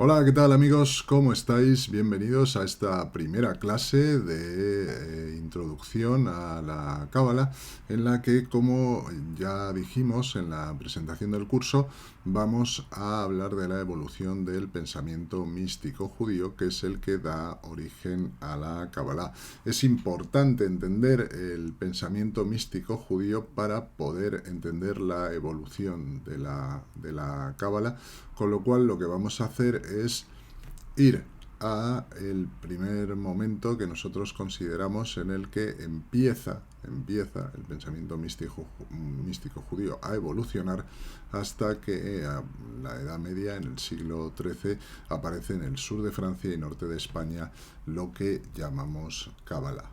Hola, ¿qué tal amigos? ¿Cómo estáis? Bienvenidos a esta primera clase de introducción a la Cábala, en la que, como ya dijimos en la presentación del curso, vamos a hablar de la evolución del pensamiento místico judío, que es el que da origen a la Cábala. Es importante entender el pensamiento místico judío para poder entender la evolución de la Cábala, con lo cual lo que vamos a hacer es ir a el primer momento que nosotros consideramos en el que empieza el pensamiento místico judío a evolucionar hasta que a la Edad Media, en el siglo XIII, aparece en el sur de Francia y norte de España lo que llamamos Cábala.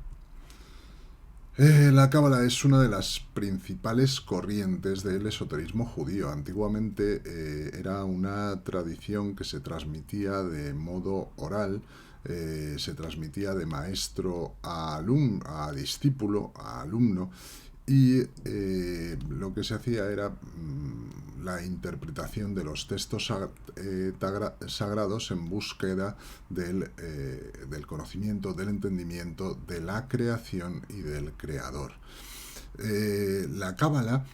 La Cábala es una de las principales corrientes del esoterismo judío. Antiguamente era una tradición que se transmitía de modo oral, se transmitía de maestro a discípulo, a alumno, y lo que se hacía era la interpretación de los textos sagrados en búsqueda del conocimiento, del entendimiento, de la creación y del creador. La Cábala,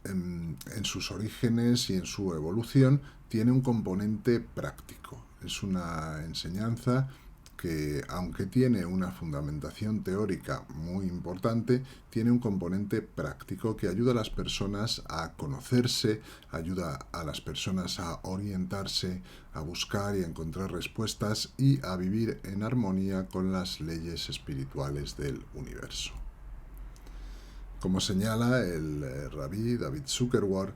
en sus orígenes y en su evolución, tiene un componente práctico. Es una enseñanza que, aunque tiene una fundamentación teórica muy importante, tiene un componente práctico que ayuda a las personas a conocerse, ayuda a las personas a orientarse, a buscar y a encontrar respuestas y a vivir en armonía con las leyes espirituales del universo. Como señala el rabí David Zuckerberg,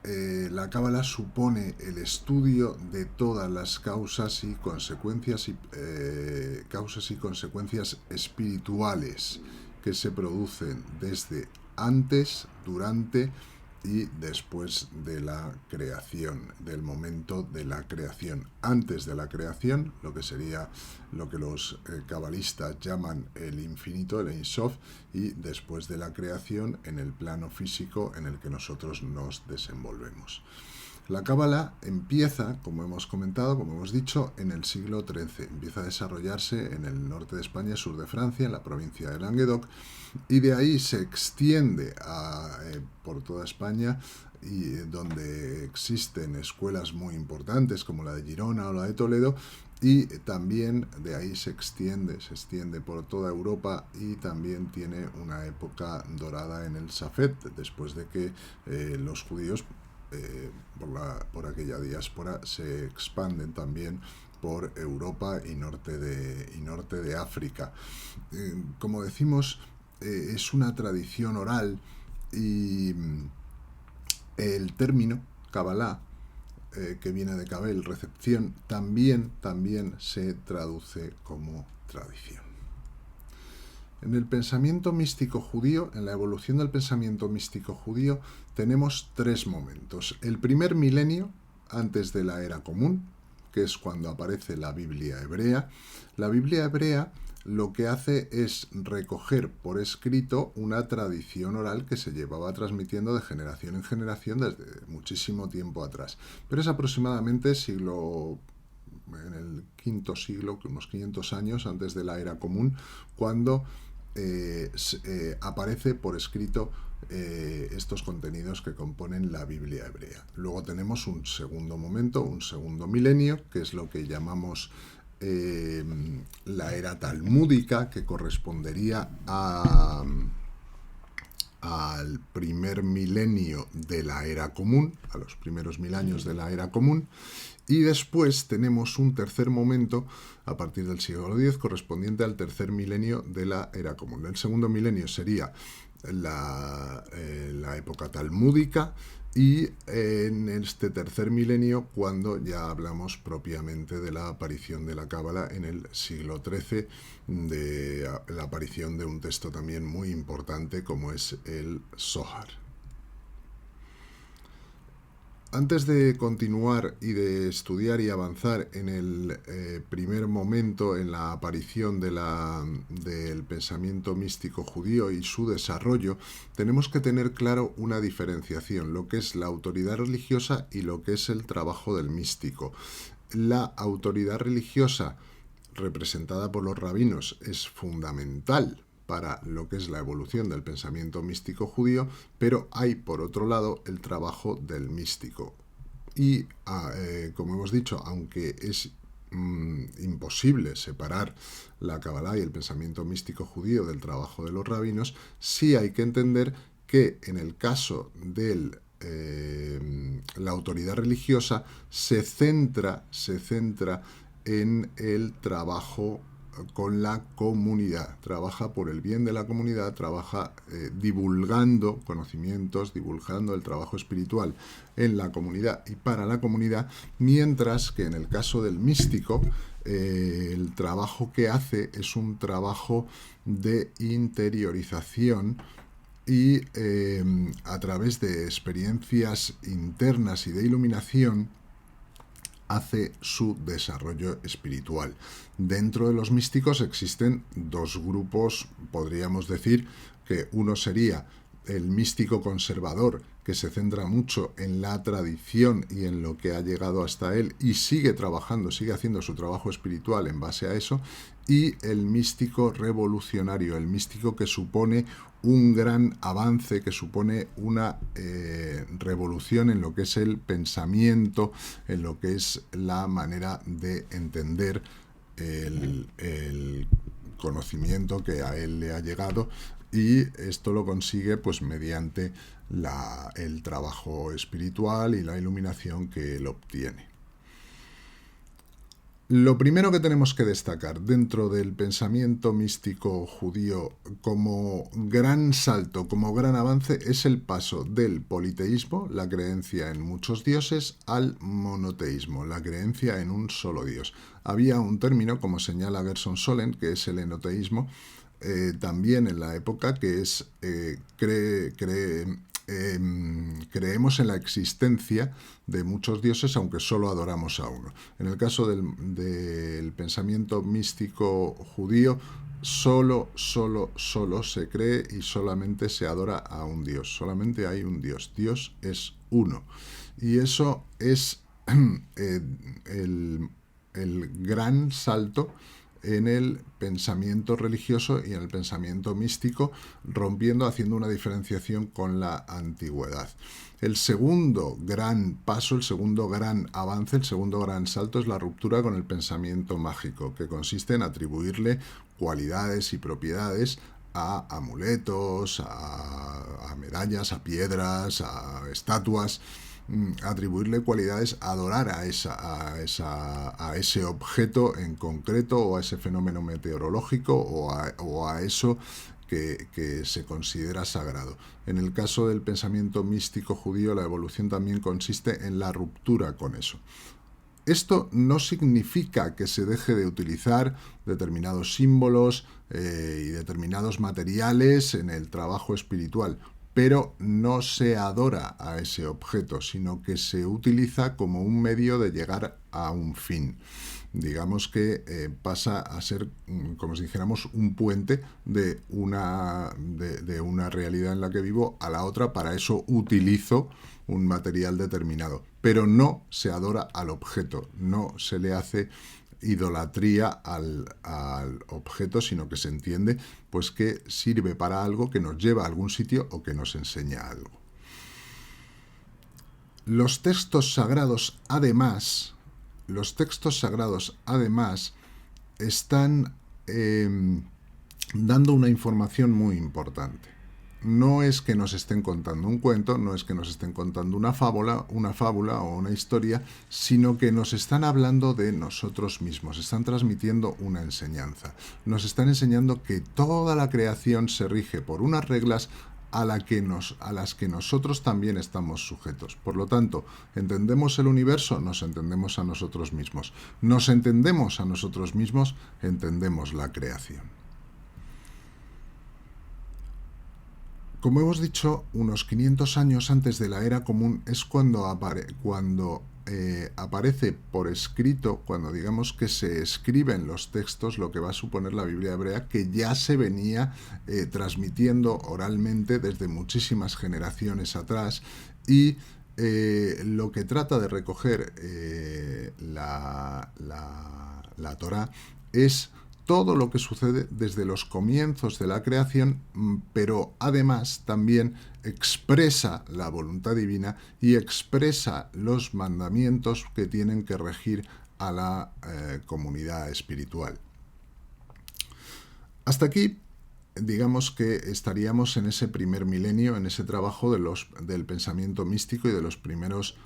la Cábala supone el estudio de todas las causas y consecuencias espirituales que se producen desde antes, durante y después de la creación, del momento de la creación. Antes de la creación, lo que sería lo que los cabalistas llaman el infinito, el Ein Sof, y después de la creación en el plano físico en el que nosotros nos desenvolvemos. La Cábala empieza, como hemos comentado, como hemos dicho, en el siglo XIII. Empieza a desarrollarse en el norte de España, sur de Francia, en la provincia de Languedoc, y de ahí se extiende por toda España, y donde existen escuelas muy importantes como la de Girona o la de Toledo, y también de ahí se extiende por toda Europa, y también tiene una época dorada en el Safed, después de que los judíos por aquella diáspora se expanden también por Europa y norte de África. Como decimos, es una tradición oral, y el término Kabbalah, que viene de Kabel, recepción, también se traduce como tradición. En el pensamiento místico judío, en la evolución del pensamiento místico judío, tenemos tres momentos. El primer milenio, antes de la era común, que es cuando aparece la Biblia hebrea. La Biblia hebrea lo que hace es recoger por escrito una tradición oral que se llevaba transmitiendo de generación en generación desde muchísimo tiempo atrás. Pero es aproximadamente en el quinto siglo, unos 500 años antes de la era común, cuando aparece por escrito estos contenidos que componen la Biblia hebrea. Luego tenemos un segundo momento, un segundo milenio, que es lo que llamamos la era talmúdica, que correspondería al primer milenio de la era común, a los primeros 1000 años de la era común. Y después tenemos un tercer momento a partir del siglo X, correspondiente al tercer milenio de la era común. El segundo milenio sería la época talmúdica, y en este tercer milenio cuando ya hablamos propiamente de la aparición de la Cábala en el siglo XIII, de la aparición de un texto también muy importante como es el Zohar. Antes de continuar y de estudiar y avanzar en el primer momento, en la aparición del pensamiento místico judío y su desarrollo, tenemos que tener claro una diferenciación, lo que es la autoridad religiosa y lo que es el trabajo del místico. la autoridad religiosa representada por los rabinos es fundamental para lo que es la evolución del pensamiento místico judío, pero hay, por otro lado, el trabajo del místico. Y, como hemos dicho, aunque es imposible separar la Kabbalah y el pensamiento místico judío del trabajo de los rabinos, sí hay que entender que en el caso de la autoridad religiosa se centra en el trabajo con la comunidad, trabaja por el bien de la comunidad, trabaja divulgando conocimientos, divulgando el trabajo espiritual en la comunidad y para la comunidad, mientras que en el caso del místico, el trabajo que hace es un trabajo de interiorización y a través de experiencias internas y de iluminación hace su desarrollo espiritual. Dentro de los místicos existen dos grupos, podríamos decir que uno sería el místico conservador, que se centra mucho en la tradición y en lo que ha llegado hasta él y sigue trabajando, sigue haciendo su trabajo espiritual en base a eso, y el místico revolucionario, el místico que supone un gran avance, que supone una revolución en lo que es el pensamiento, en lo que es la manera de entender el conocimiento que a él le ha llegado, y esto lo consigue pues mediante el trabajo espiritual y la iluminación que él obtiene. Lo primero que tenemos que destacar dentro del pensamiento místico judío como gran salto, como gran avance, es el paso del politeísmo, la creencia en muchos dioses, al monoteísmo, la creencia en un solo Dios. Había un término, como señala Gerson Solem, que es el enoteísmo, también en la época, que es creemos en la existencia de muchos dioses, aunque solo adoramos a uno. En el caso del pensamiento místico judío, solo se cree y solamente se adora a un Dios. Solamente hay un Dios. Dios es uno. Y eso es el gran salto en el pensamiento religioso y en el pensamiento místico, rompiendo, haciendo una diferenciación con la antigüedad. El segundo gran paso, el segundo gran avance, el segundo gran salto es la ruptura con el pensamiento mágico, que consiste en atribuirle cualidades y propiedades a amuletos, a medallas, a piedras, a estatuas, atribuirle cualidades, adorar a ese objeto en concreto, o a ese fenómeno meteorológico, o a eso que se considera sagrado. En el caso del pensamiento místico judío, la evolución también consiste en la ruptura con eso. Esto no significa que se deje de utilizar determinados símbolos y determinados materiales en el trabajo espiritual, pero no se adora a ese objeto, sino que se utiliza como un medio de llegar a un fin. Digamos que pasa a ser, como si dijéramos, un puente de una realidad en la que vivo a la otra. Para eso utilizo un material determinado, pero no se adora al objeto, no se le hace idolatría al objeto, sino que se entiende pues que sirve para algo, que nos lleva a algún sitio o que nos enseña algo. Los textos sagrados, además, están dando una información muy importante. No es que nos estén contando un cuento, no es que nos estén contando una fábula o una historia, sino que nos están hablando de nosotros mismos, están transmitiendo una enseñanza. Nos están enseñando que toda la creación se rige por unas reglas a las que nosotros también estamos sujetos. Por lo tanto, entendemos el universo, nos entendemos a nosotros mismos. Nos entendemos a nosotros mismos, entendemos la creación. Como hemos dicho, unos 500 años antes de la era común es cuando aparece por escrito, cuando digamos que se escriben los textos, lo que va a suponer la Biblia hebrea, que ya se venía transmitiendo oralmente desde muchísimas generaciones atrás, y lo que trata de recoger la Torá es todo lo que sucede desde los comienzos de la creación, pero además también expresa la voluntad divina y expresa los mandamientos que tienen que regir a la comunidad espiritual. Hasta aquí, digamos que estaríamos en ese primer milenio, en ese trabajo del pensamiento místico y de los primeros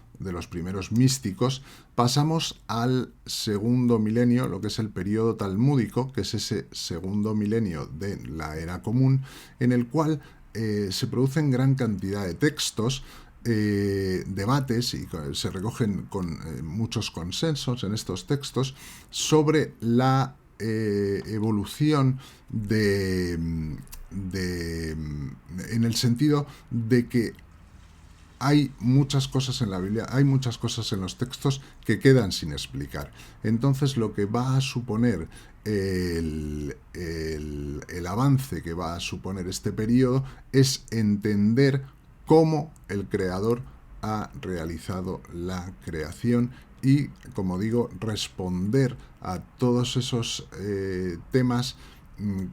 místicos. Pasamos al segundo milenio, lo que es el periodo talmúdico, que es ese segundo milenio de la era común, en el cual se producen gran cantidad de textos, debates, y se recogen con muchos consensos en estos textos sobre la evolución en el sentido de que hay muchas cosas en la Biblia, hay muchas cosas en los textos que quedan sin explicar. Entonces, lo que va a suponer el avance que va a suponer este periodo es entender cómo el Creador ha realizado la creación y, como digo, responder a todos esos temas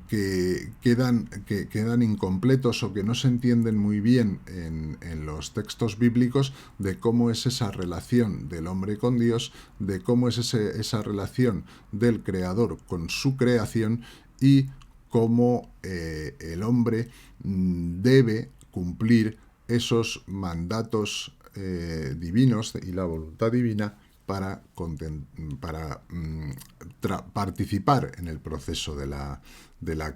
que quedan incompletos o que no se entienden muy bien en los textos bíblicos, de cómo es esa relación del hombre con Dios, de cómo es esa relación del Creador con su creación y cómo el hombre debe cumplir esos mandatos divinos y la voluntad divina para participar en el proceso de la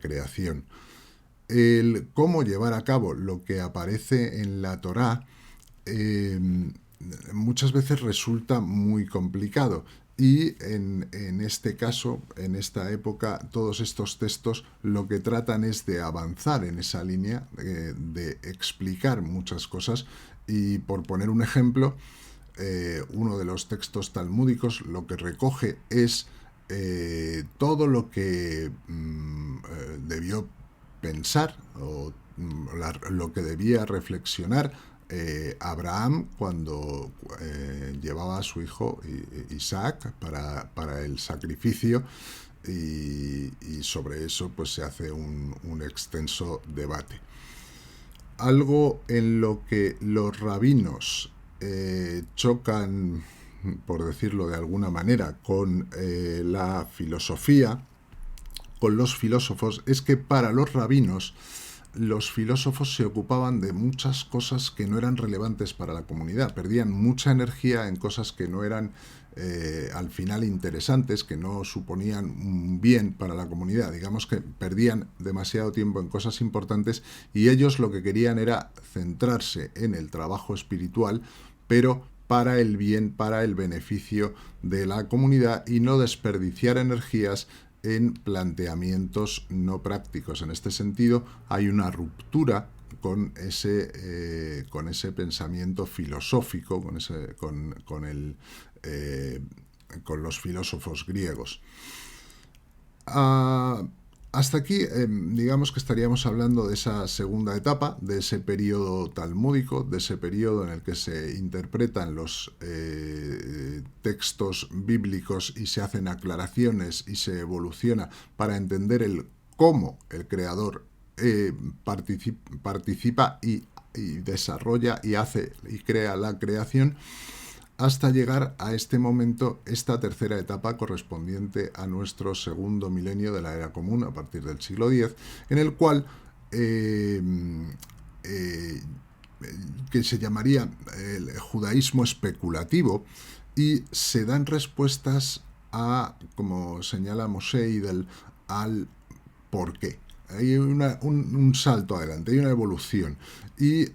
creación. El cómo llevar a cabo lo que aparece en la Torá muchas veces resulta muy complicado. Y en este caso, en esta época, todos estos textos lo que tratan es de avanzar en esa línea, de explicar muchas cosas. Y por poner un ejemplo, uno de los textos talmúdicos lo que recoge es todo lo que debió pensar o lo que debía reflexionar Abraham cuando llevaba a su hijo Isaac para el sacrificio, y sobre eso pues se hace un extenso debate. Algo en lo que los rabinos chocan, por decirlo de alguna manera, con la filosofía, con los filósofos, es que para los rabinos los filósofos se ocupaban de muchas cosas que no eran relevantes para la comunidad, perdían mucha energía en cosas que no eran al final interesantes, que no suponían un bien para la comunidad. Digamos que perdían demasiado tiempo en cosas importantes y ellos lo que querían era centrarse en el trabajo espiritual, pero para el bien, para el beneficio de la comunidad, y no desperdiciar energías en planteamientos no prácticos. En este sentido, hay una ruptura con ese pensamiento filosófico, con los filósofos griegos. Hasta aquí, digamos que estaríamos hablando de esa segunda etapa, de ese periodo talmúdico, de ese periodo en el que se interpretan los textos bíblicos y se hacen aclaraciones y se evoluciona para entender cómo el Creador participa y desarrolla y hace y crea la creación, hasta llegar a este momento, esta tercera etapa correspondiente a nuestro segundo milenio de la era común, a partir del siglo X, en el cual que se llamaría el judaísmo especulativo, y se dan respuestas a, como señala Moshe Idel, al por qué. Hay un salto adelante, hay una evolución, y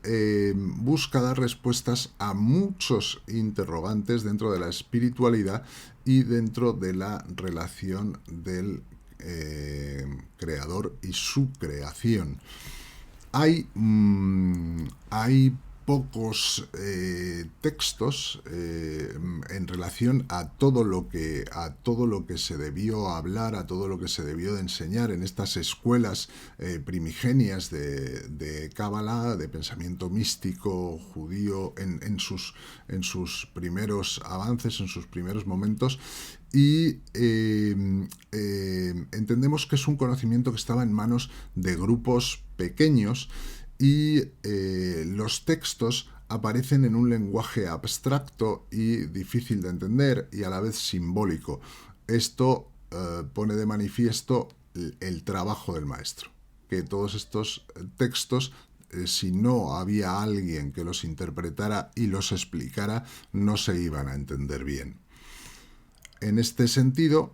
busca dar respuestas a muchos interrogantes dentro de la espiritualidad y dentro de la relación del Creador y su creación. Hay pocos textos en relación a todo lo que se debió hablar, a todo lo que se debió de enseñar en estas escuelas primigenias de Cábala, de pensamiento místico judío en sus primeros avances, en sus primeros momentos. Y entendemos que es un conocimiento que estaba en manos de grupos pequeños, y los textos aparecen en un lenguaje abstracto y difícil de entender y a la vez simbólico. Esto pone de manifiesto el trabajo del maestro, que todos estos textos, si no había alguien que los interpretara y los explicara, no se iban a entender bien. En este sentido,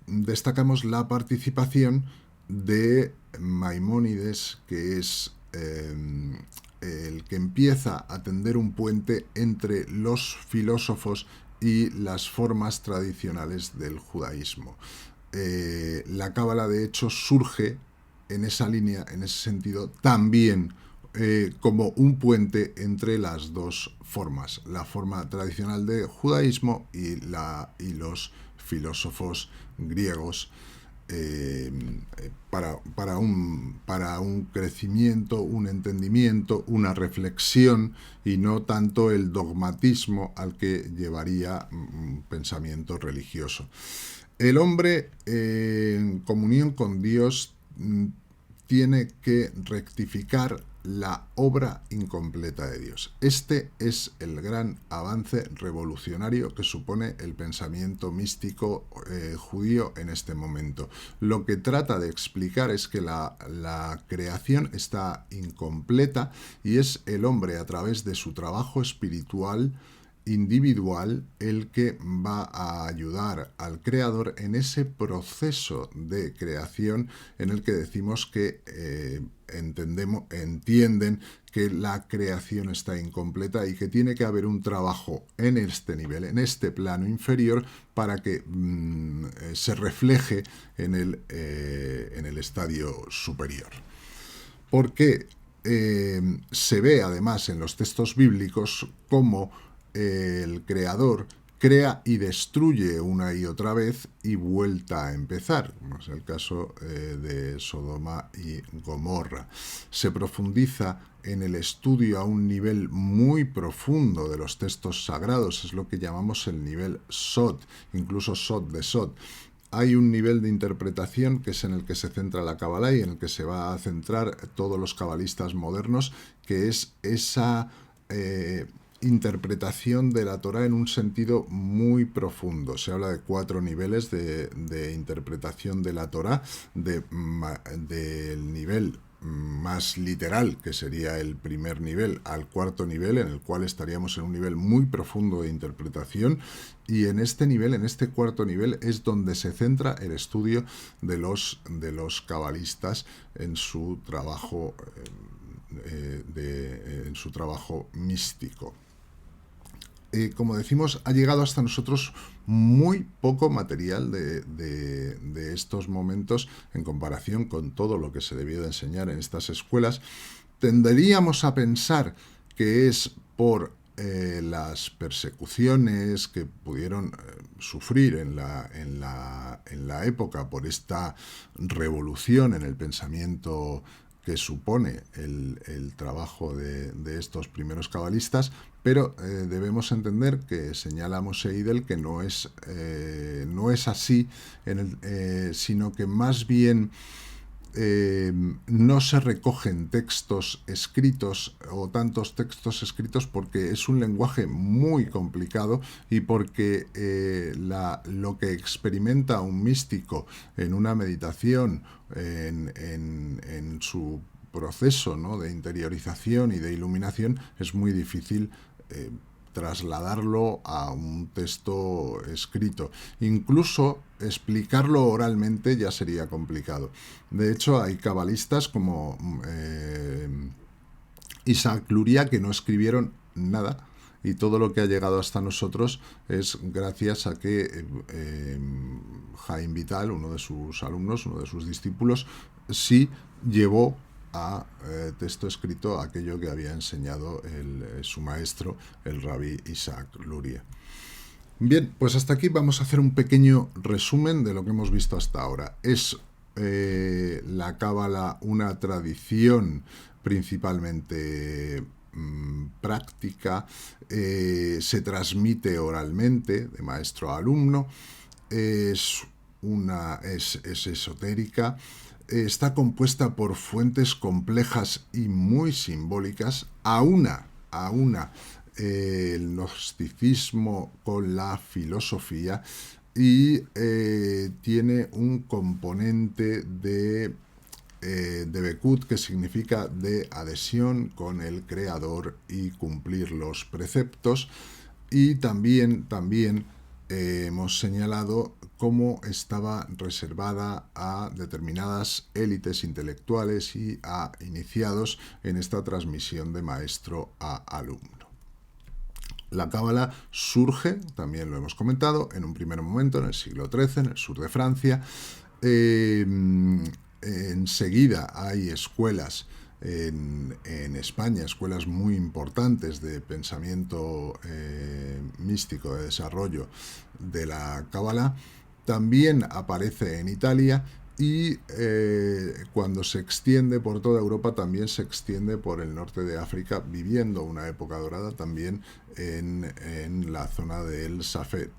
destacamos la participación de Maimónides, que es el que empieza a tender un puente entre los filósofos y las formas tradicionales del judaísmo. La Cábala, de hecho, surge en esa línea, en ese sentido, también como un puente entre las dos formas, la forma tradicional de judaísmo y los filósofos griegos, para un crecimiento, un entendimiento, una reflexión, y no tanto el dogmatismo al que llevaría un pensamiento religioso. El hombre, en comunión con Dios, tiene que rectificar la obra incompleta de Dios. Este es el gran avance revolucionario que supone el pensamiento místico judío en este momento. Lo que trata de explicar es que la creación está incompleta, y es el hombre, a través de su trabajo espiritual individual, el que va a ayudar al creador en ese proceso de creación en el que decimos que entienden que la creación está incompleta y que tiene que haber un trabajo en este nivel, en este plano inferior, para que se refleje en el estadio superior. Porque se ve además en los textos bíblicos cómo el creador crea y destruye una y otra vez y vuelta a empezar, como es el caso de Sodoma y Gomorra. Se profundiza en el estudio a un nivel muy profundo de los textos sagrados, es lo que llamamos el nivel Sod, incluso Sod de Sod. Hay un nivel de interpretación que es en el que se centra la Cábala y en el que se va a centrar todos los cabalistas modernos, que es esa interpretación de la Torá en un sentido muy profundo. Se habla de 4 niveles de interpretación de la Torá, del nivel más literal, que sería el primer nivel, al 4.º nivel, en el cual estaríamos en un nivel muy profundo de interpretación, y en este nivel, en este 4.º nivel, es donde se centra el estudio de los cabalistas en su trabajo en su trabajo místico. Como decimos, ha llegado hasta nosotros muy poco material de estos momentos en comparación con todo lo que se debió de enseñar en estas escuelas. Tenderíamos a pensar que es por las persecuciones que pudieron sufrir en la época por esta revolución en el pensamiento que supone el trabajo de estos primeros cabalistas, pero debemos entender que señala Moshe Idel que no es así, sino que más bien no se recogen textos escritos o tantos textos escritos porque es un lenguaje muy complicado y porque lo que experimenta un místico en una meditación, en su proceso, ¿no?, de interiorización y de iluminación, es muy difícil trasladarlo a un texto escrito. Incluso explicarlo oralmente ya sería complicado. De hecho, hay cabalistas como Isaac Luria que no escribieron nada, y todo lo que ha llegado hasta nosotros es gracias a que Haim Vital, uno de sus alumnos, uno de sus discípulos, sí llevó a texto escrito aquello que había enseñado su maestro, el rabí Isaac Luria. Bien, pues hasta aquí vamos a hacer un pequeño resumen de lo que hemos visto hasta ahora. Es la Cábala una tradición principalmente práctica, se transmite oralmente de maestro a alumno, es esotérica, está compuesta por fuentes complejas y muy simbólicas, aúna el gnosticismo con la filosofía y tiene un componente de Bekut, que significa de adhesión con el Creador y cumplir los preceptos, y también hemos señalado cómo estaba reservada a determinadas élites intelectuales y a iniciados en esta transmisión de maestro a alumno. La Cábala surge, también lo hemos comentado, en un primer momento en el siglo XIII, en el sur de Francia. Enseguida hay escuelas en España, escuelas muy importantes de pensamiento místico, de desarrollo de la Cábala. También aparece en Italia y cuando se extiende por toda Europa también se extiende por el norte de África, viviendo una época dorada también en la zona del Safed.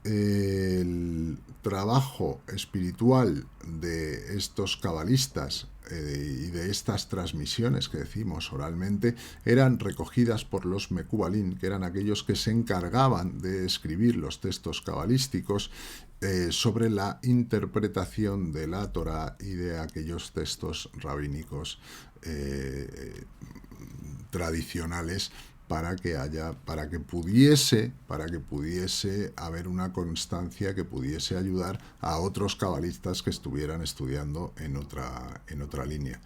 El trabajo espiritual de estos cabalistas y de estas transmisiones que decimos oralmente eran recogidas por los Mekubalín, que eran aquellos que se encargaban de escribir los textos cabalísticos sobre la interpretación de la Torá y de aquellos textos rabínicos tradicionales, para que pudiese haber una constancia que pudiese ayudar a otros cabalistas que estuvieran estudiando en otra línea.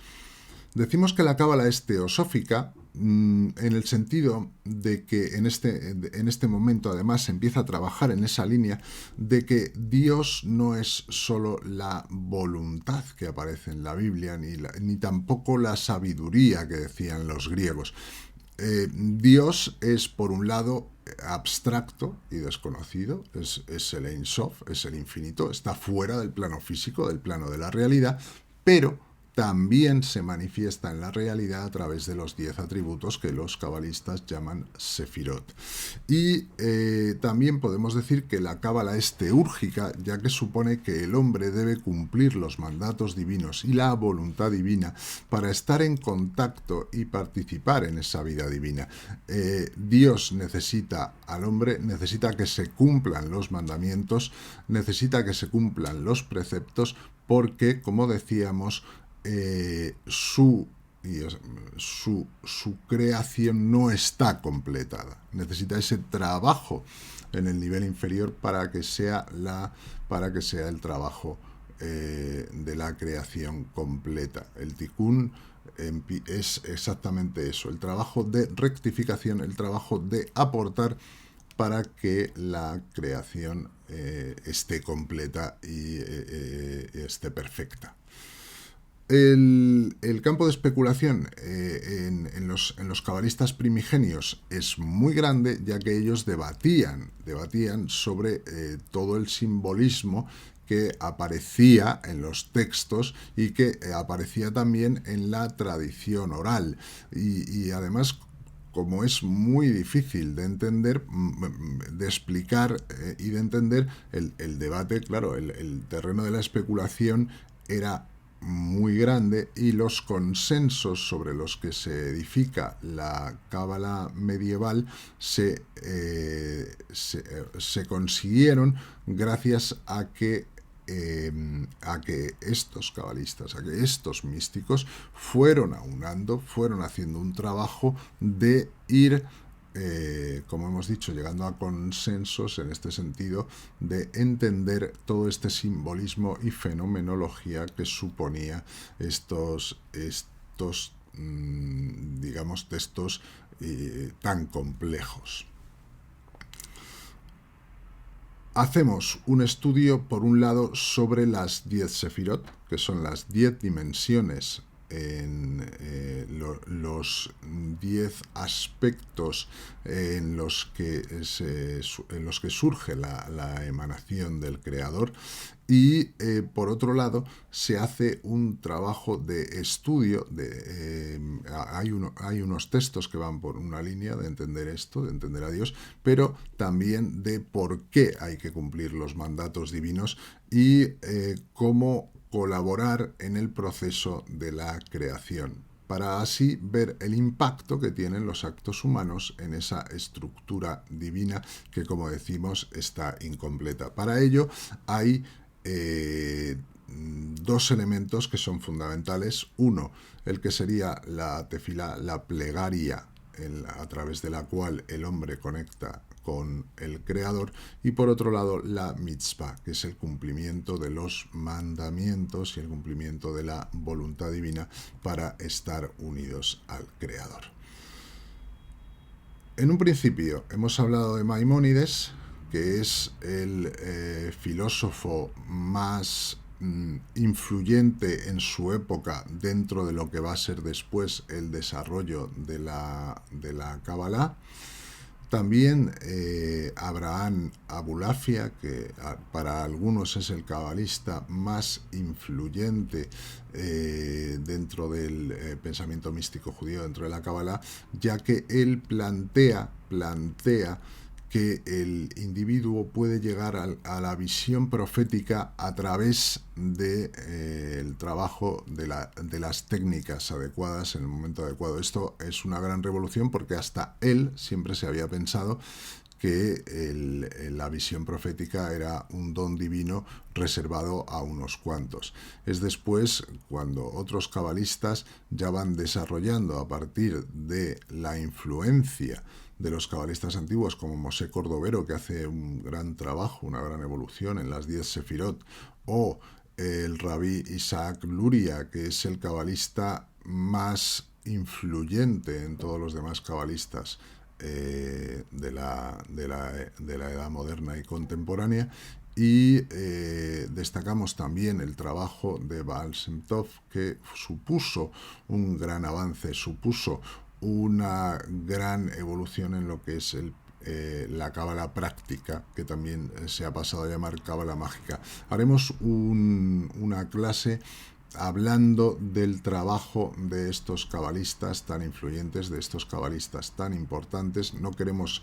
Decimos que la Cábala es teosófica en el sentido de que en este momento además se empieza a trabajar en esa línea de que Dios no es solo la voluntad que aparece en la Biblia, ni tampoco la sabiduría que decían los griegos. Dios es, por un lado, abstracto y desconocido, es el Ein Sof, es el infinito, está fuera del plano físico, del plano de la realidad, pero también se manifiesta en la realidad a través de los 10 atributos que los cabalistas llaman Sefirot. Y también podemos decir que la Cábala es teúrgica, ya que supone que el hombre debe cumplir los mandatos divinos y la voluntad divina para estar en contacto y participar en esa vida divina. Dios necesita al hombre, necesita que se cumplan los mandamientos, necesita que se cumplan los preceptos, porque, como decíamos, su creación no está completada. Necesita ese trabajo en el nivel inferior para que sea el trabajo de la creación completa. El Tikkun es exactamente eso, el trabajo de rectificación, el trabajo de aportar para que la creación esté completa y esté perfecta. El campo de especulación en los cabalistas primigenios es muy grande, ya que ellos debatían sobre todo el simbolismo que aparecía en los textos y que aparecía también en la tradición oral. Y además, como es muy difícil de entender, de explicar y de entender, el debate, claro, el terreno de la especulación era muy grande, y los consensos sobre los que se edifica la Cábala medieval se consiguieron gracias a que estos cabalistas, a que estos místicos fueron aunando, fueron haciendo un trabajo de ir, como hemos dicho, llegando a consensos en este sentido, de entender todo este simbolismo y fenomenología que suponía estos digamos, textos tan complejos. Hacemos un estudio, por un lado, sobre las 10 Sefirot, que son las 10 dimensiones los 10 aspectos en los que surge la emanación del Creador, y por otro lado se hace un trabajo de estudio, hay unos textos que van por una línea de entender esto, de entender a Dios, pero también de por qué hay que cumplir los mandatos divinos y cómo colaborar en el proceso de la creación, para así ver el impacto que tienen los actos humanos en esa estructura divina que, como decimos, está incompleta. Para ello hay dos elementos que son fundamentales. Uno, el que sería la tefilá, la plegaria, a través de la cual el hombre conecta con el Creador, y por otro lado la mitzvah, que es el cumplimiento de los mandamientos y el cumplimiento de la voluntad divina para estar unidos al Creador. En un principio hemos hablado de Maimónides, que es el filósofo más influyente en su época dentro de lo que va a ser después el desarrollo de la Kabbalah. También Abraham Abulafia, que para algunos es el cabalista más influyente dentro del pensamiento místico judío, dentro de la Kabbalah, ya que él plantea que el individuo puede llegar a la visión profética a través del trabajo de las técnicas adecuadas en el momento adecuado. Esto es una gran revolución, porque hasta él siempre se había pensado que la visión profética era un don divino reservado a unos cuantos. Es después cuando otros cabalistas ya van desarrollando, a partir de la influencia de los cabalistas antiguos, como Moshe Cordovero, que hace un gran trabajo, una gran evolución en las 10 Sefirot, o el rabí Isaac Luria, que es el cabalista más influyente en todos los demás cabalistas de la edad moderna y contemporánea. Y destacamos también el trabajo de Baal Shem Tov, que supuso un gran avance, supuso una gran evolución en lo que es la cábala práctica, que también se ha pasado a llamar cábala mágica. Haremos una clase hablando del trabajo de estos cabalistas tan influyentes, de estos cabalistas tan importantes. No queremos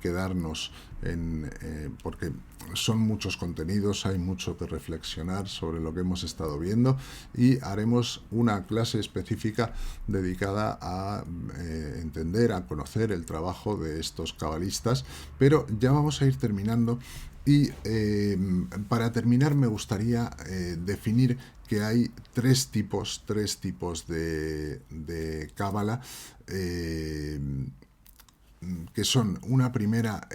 quedarnos porque son muchos contenidos, hay mucho que reflexionar sobre lo que hemos estado viendo, y haremos una clase específica dedicada a entender, a conocer el trabajo de estos cabalistas. Pero ya vamos a ir terminando, y para terminar me gustaría definir que hay tres tipos de cábala, que son: una primera,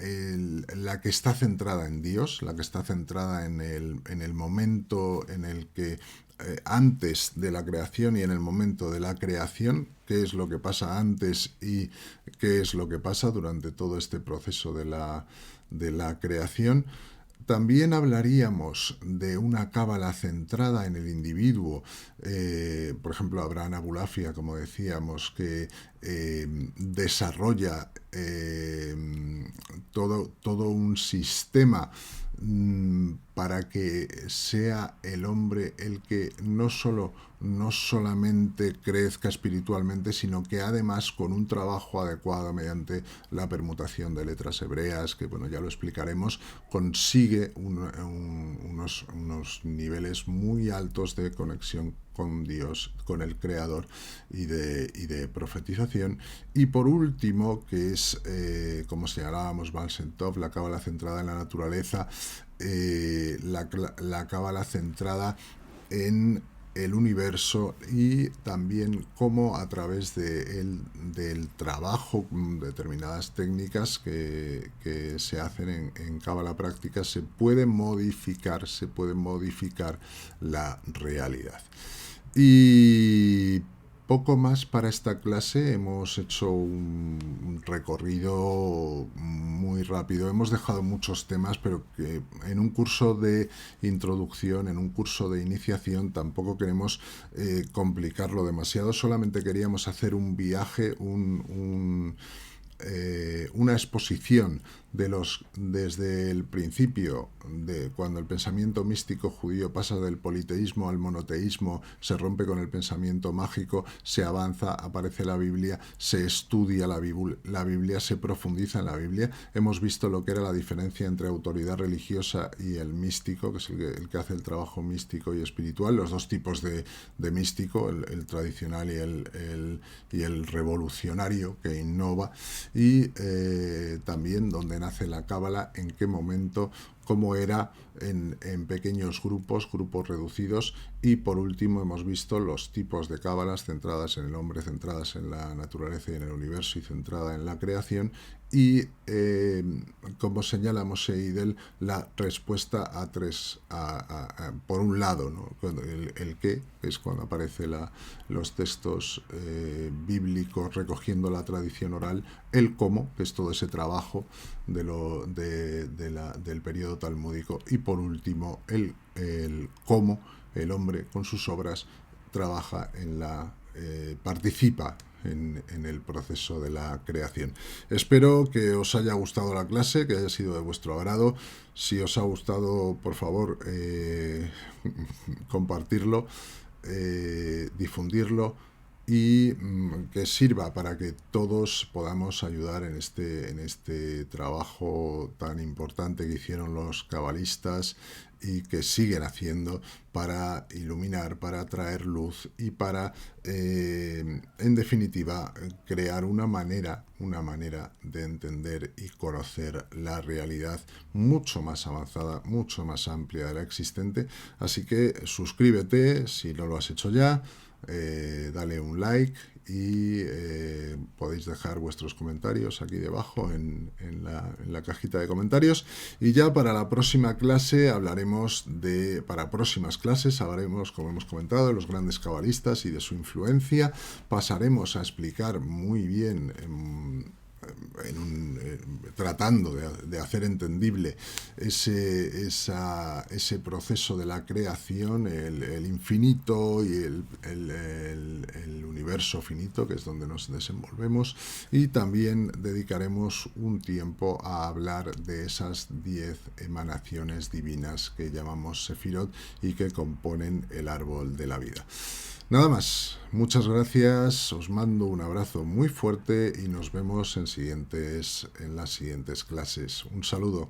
la que está centrada en Dios, la que está centrada en el momento en el que antes de la creación y en el momento de la creación, qué es lo que pasa antes y qué es lo que pasa durante todo este proceso de la creación. También hablaríamos de una cábala centrada en el individuo, por ejemplo, Abraham Abulafia, como decíamos, que desarrolla todo un sistema para que sea el hombre el que no solamente crezca espiritualmente, sino que además, con un trabajo adecuado mediante la permutación de letras hebreas, que bueno, ya lo explicaremos, consigue unos niveles muy altos de conexión con Dios, con el Creador, y de profetización. Y por último, que es, como señalábamos, Baal Shem Tov, la cábala centrada en la naturaleza, la cábala centrada en el universo, y también cómo a través del trabajo, determinadas técnicas que se hacen en cábala práctica, se puede modificar la realidad. Y poco más para esta clase. Hemos hecho un recorrido muy rápido. Hemos dejado muchos temas, pero que en un curso de introducción, en un curso de iniciación, tampoco queremos complicarlo demasiado. Solamente queríamos hacer un viaje, una exposición desde el principio, de cuando el pensamiento místico judío pasa del politeísmo al monoteísmo, se rompe con el pensamiento mágico, se avanza, aparece la Biblia, se estudia la Biblia, se profundiza en la Biblia. Hemos visto lo que era la diferencia entre autoridad religiosa y el místico, que es el que hace el trabajo místico y espiritual, los dos tipos de místico, el tradicional y el revolucionario que innova, y también donde nace la Cábala, en qué momento, cómo era en pequeños grupos reducidos, y por último hemos visto los tipos de cábalas centradas en el hombre, centradas en la naturaleza y en el universo y centrada en la creación, y como señala Moshe Idel, la respuesta a tres, por un lado, ¿no? El qué, que es cuando aparece los textos bíblicos recogiendo la tradición oral, el cómo, que es todo ese trabajo del periodo talmúdico, y por último el cómo el hombre con sus obras trabaja participa en el proceso de la creación. Espero que os haya gustado la clase, que haya sido de vuestro agrado. Si os ha gustado, por favor, compartirlo, difundirlo, y que sirva para que todos podamos ayudar en este trabajo tan importante que hicieron los cabalistas y que siguen haciendo para iluminar, para traer luz y para, en definitiva, crear una manera de entender y conocer la realidad mucho más avanzada, mucho más amplia de la existente. Así que suscríbete si no lo has hecho ya. Dale un like y podéis dejar vuestros comentarios aquí debajo en la cajita de comentarios. Y ya para la próxima clase para próximas clases hablaremos, como hemos comentado, de los grandes cabalistas y de su influencia. Pasaremos a explicar muy bien, tratando de hacer entendible ese proceso de la creación, el infinito y el universo finito, que es donde nos desenvolvemos, y también dedicaremos un tiempo a hablar de esas 10 emanaciones divinas que llamamos Sefirot y que componen el árbol de la vida. Nada más, muchas gracias, os mando un abrazo muy fuerte y nos vemos en las siguientes clases. Un saludo.